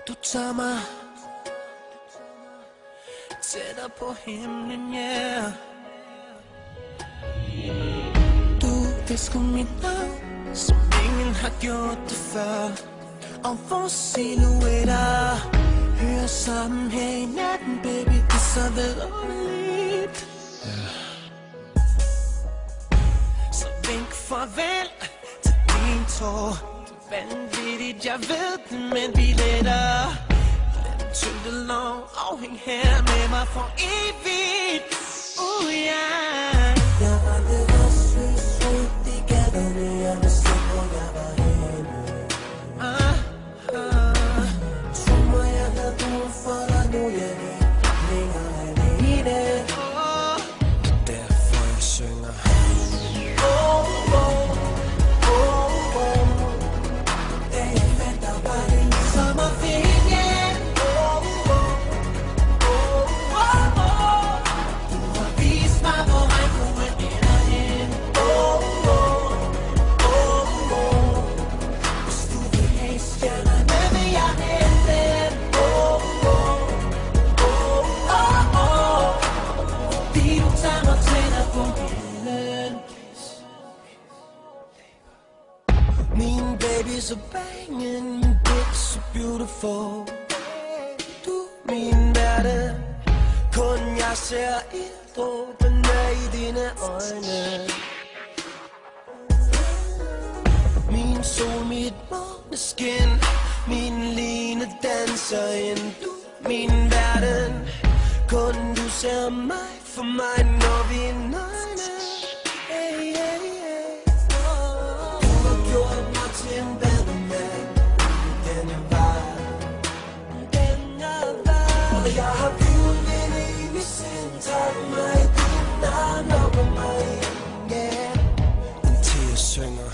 Du tager mig tættere på himlen, yeah. Du visker mit navn, som ingen har gjort det før. Og vores silhuetter hører sammen her i natten, baby. Det er så vidunderligt. Så vink farvel til din tår. Vanvittigt, jeg ved det, men billetter. Lad den tyngde lov afhæng her med mig for evigt. Yeah. Jeg var det rastløs rundt i gaderne. Jeg vidste ikke, hvor jeg var henne. Tror jeg havde brug for dig nu. Jeg er ikke længere alene. Det er derfor jeg synger. Min baby så banging, min bitch så beautiful. Du min verden, kun jeg ser ilddråbene i dine øjne. Min sol, mit måneskin, min line danser ind. Du min verden, kun du ser mig for mig, når vi er nøgne. Hey, hey, hey. Du har gjort mig til en bedre mand, den jeg var. Og jeg har bygget min evige sind. Tak mig i din arm, op på mig, yeah. Indtil jeg synger.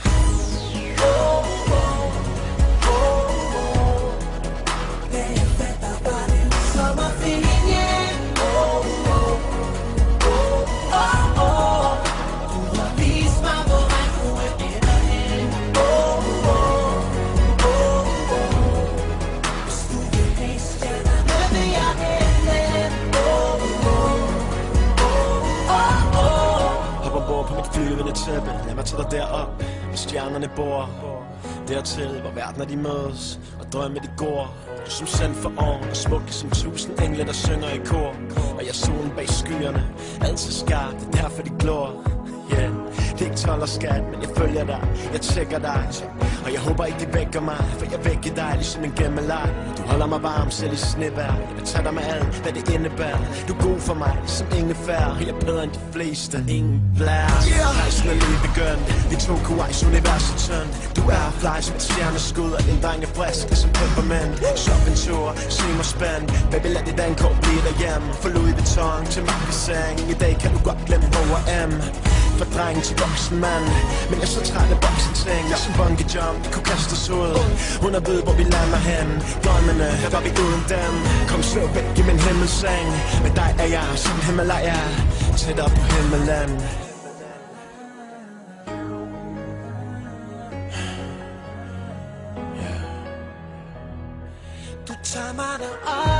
Lad mig tage dig derop, hvor stjernerne bor. Dertil, hvor verdener de mødes, og drømme de går. Du som sendt for oven, og smukke som 1000 engle, der synger i kor. Og jeg solen bag skyerne, altid skarp, det er derfor de glor. Yeah. Det er ikke 12 og skat, men jeg følger dig, jeg tjekker dig. Og jeg håber ikke de vækker mig, for jeg vækker dig ligesom en gemmeleg. Du holder mig varm, selv i snevejr. Jeg vil tage dig med alt, hvad det indebærer. Du er god for mig, som ingefær. Og jeg er bedre end de fleste, ingen blær. Rejsen er lige begyndt, vi to kuajs universet tønt. Du er fly som et stjerneskud, og din dreng er frisk som peppermint. Shop en tur, se mig spændt. Baby lad dit dankort blive derhjemme. Fra Louis Vuitton til magt i seng. I dag kan du godt glemme H&M. Fra dreng til voksen mand, men jeg er så træt af bokseting. Jeg som bungee jump, de kunne kaste os ud. Hun er ved, hvor vi lander hen. Drømmene, der var vi uden dem. Kom så væk i min himmelseng. Med dig er jeg som Himalaya, tæt op på himmelen. Du tager mig derop.